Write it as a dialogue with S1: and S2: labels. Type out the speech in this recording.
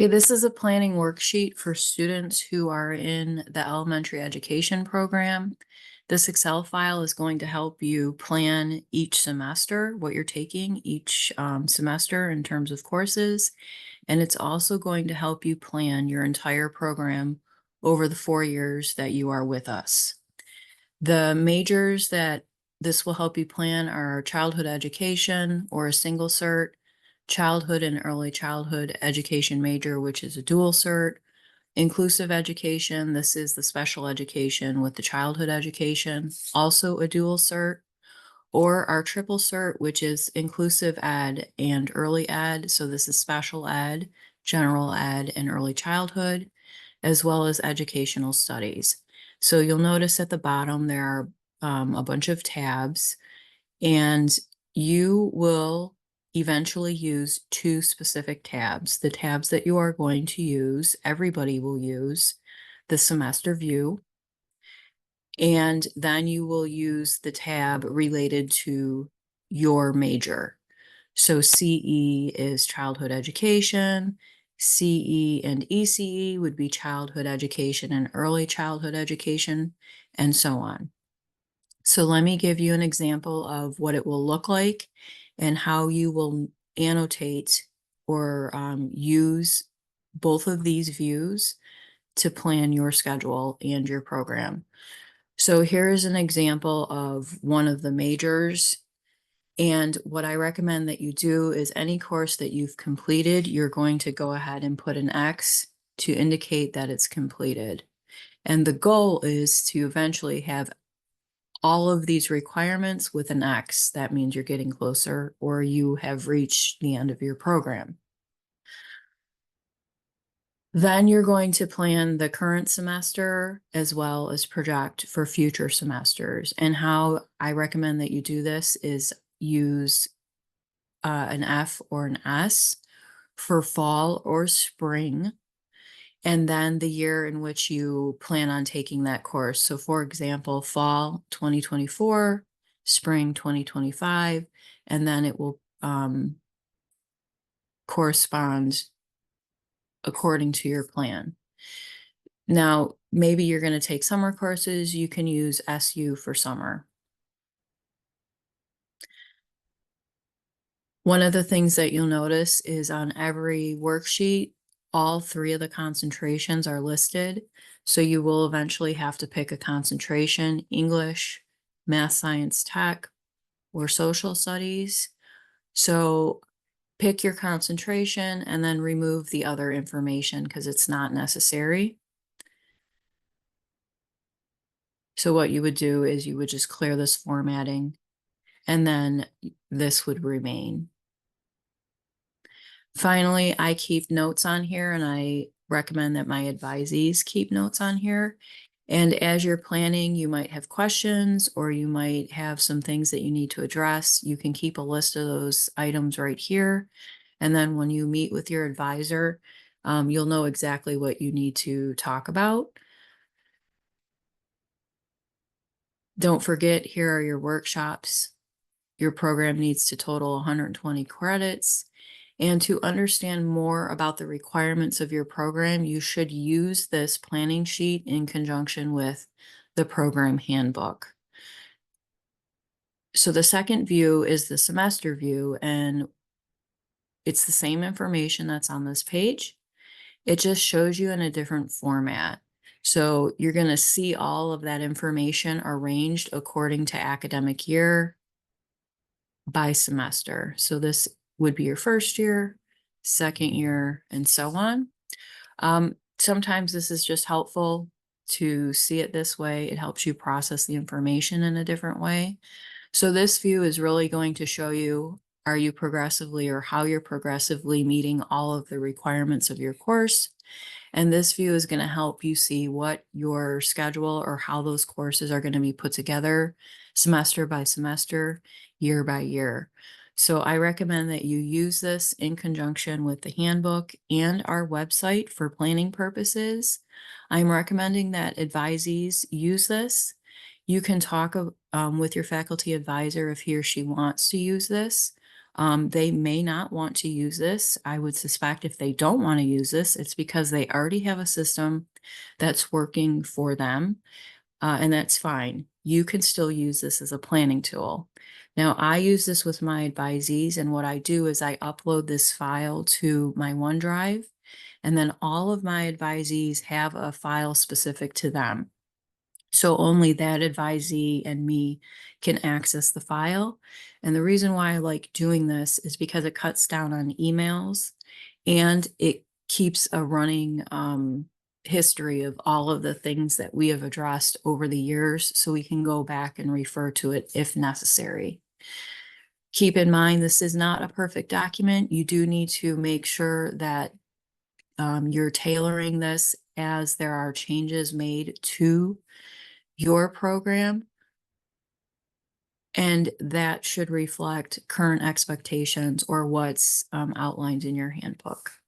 S1: Okay, this is a planning worksheet for students who are in the elementary education program. This Excel file is going to help you plan each semester, what you're taking each semester in terms of courses. And it's also going to help you plan your entire program over the 4 years that you are with us. The majors that this will help you plan are childhood education or a single cert, childhood and early childhood education major, which is a dual cert, inclusive education, this is the special education with the childhood education, also a dual cert, or our triple cert, which is inclusive ed and early ed. So this is special ed, general ed, and early childhood, as well as educational studies. So you'll notice at the bottom there are a bunch of tabs, and you will eventually use two specific tabs. The tabs that you are going to use, everybody will use the semester view, and then you will use the tab related to your major. So CE is childhood education, CE and ECE would be childhood education and early childhood education, and so on. So let me give you an example of what it will look like and how you will annotate or use both of these views to plan your schedule and your program. So here's an example of one of the majors. And what I recommend that you do is any course that you've completed, you're going to go ahead and put an X to indicate that it's completed. And the goal is to eventually have all of these requirements with an X. That means you're getting closer or you have reached the end of your program. Then you're going to plan the current semester as well as project for future semesters. And how I recommend that you do this is use an F or an S for fall or spring, and then the year in which you plan on taking that course. So for example, fall 2024, spring 2025, and then it will correspond according to your plan. Now, maybe you're going to take summer courses, you can use SU for summer. One of the things that you'll notice is on every worksheet, all three of the concentrations are listed. So you will eventually have to pick a concentration: English, math, science, tech, or social studies. So pick your concentration and then remove the other information because it's not necessary. So what you would do is you would just clear this formatting, and then this would remain. Finally, I keep notes on here, and I recommend that my advisees keep notes on here. And as you're planning, you might have questions or you might have some things that you need to address. You can keep a list of those items right here. And then when you meet with your advisor, you'll know exactly what you need to talk about. Don't forget, here are your workshops. Your program needs to total 120 credits. And to understand more about the requirements of your program, you should use this planning sheet in conjunction with the program handbook. So the second view is the semester view, and it's the same information that's on this page. It just shows you in a different format. So you're going to see all of that information arranged according to academic year by semester. So this would be your first year, second year, and so on. Sometimes this is just helpful to see it this way. It helps you process the information in a different way. So this view is really going to show you, are you progressively or how you're progressively meeting all of the requirements of your course. And this view is going to help you see what your schedule or how those courses are going to be put together semester by semester, year by year. So I recommend that you use this in conjunction with the handbook and our website for planning purposes. I'm recommending that advisees use this. You can talk with your faculty advisor if he or she wants to use this. They may not want to use this. I would suspect if they don't want to use this, it's because they already have a system that's working for them, and that's fine. You can still use this as a planning tool. Now, I use this with my advisees, and what I do is I upload this file to my OneDrive, and then all of my advisees have a file specific to them. So only that advisee and me can access the file. And the reason why I like doing this is because it cuts down on emails and it keeps a running history of all of the things that we have addressed over the years so we can go back and refer to it if necessary. Keep in mind, this is not a perfect document. You do need to make sure that you're tailoring this as there are changes made to your program, and that should reflect current expectations or what's outlined in your handbook.